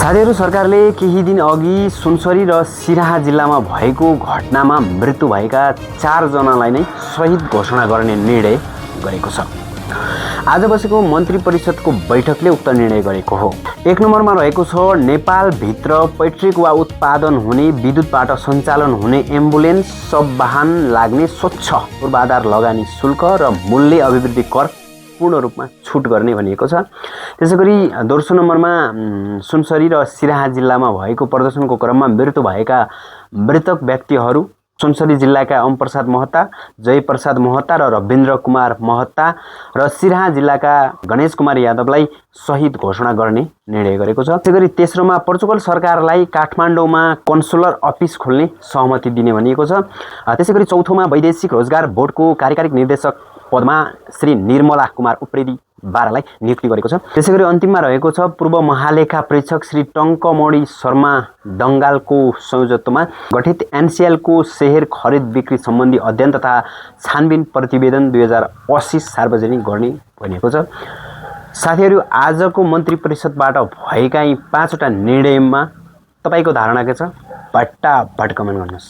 साथीहरु, सरकारले केही दिन अघि सुनसरी र सिराहा जिल्लामा भएको घटनामा मृत्यु भएका 4 जनालाई नै शहीद घोषणा गर्ने निर्णय गरेको छ। आज बसेको मन्त्री परिषदको बैठकले उक्त निर्णय गरेको हो। 1 नम्बरमा रहेको छ नेपाल भित्र पैट्रिक वा उत्पादन हुने विद्युतबाट सञ्चालन हुने एम्बुलेन्स सब वाहन लाग्ने स्वच्छ पूर्वाधार लगानी शुल्क र मूल्य अभिवृद्धि कर पूर्ण रूपमा छुट गर्ने भनिएको छ। त्यसैगरी दोस्रो नम्बरमा सुनसरी र सिराहा जिल्लामा भएको प्रदर्शनको क्रममा मृत्यु भएका मृतक व्यक्तिहरू सुनसरी जिल्लाका ओमप्रसाद महता, जयप्रसाद महता र रविन्द्र कुमार महता र सिराहा जिल्लाका गणेश कुमार यादवलाई शहीद घोषणा गर्ने निर्णय गरेको छ। त्यसैगरी तेस्रोमा पोर्चुगल सरकारलाई काठमाडौँमा कन्सुलर अफिस खोल्ने सहमति दिने भनिएको छ। त्यसैगरी चौथोमा वैदेशिक रोजगार बोर्डको कार्यकारी निर्देशक पदमा श्री निर्मला कुमार उप्रेती बारालाई नियुक्ति गरेको छ। त्यसैगरी अन्तिममा रहेको छ पूर्व महालेखा परीक्षक श्री टङ्कमणि शर्मा डङ्गालको संयोजकत्वमा गठित एनसीएलको शेयर खरिद बिक्री सम्बन्धी अध्ययन तथा छानबिन प्रतिवेदन 2080 सार्वजनिक गर्ने भनिएको छ। साथीहरु, आजको मन्त्री परिषदबाट भएका यी 5 वटा निर्णयमा तपाईको धारणा के छ? भट्टाभट कमेन्ट गर्नुहोस्।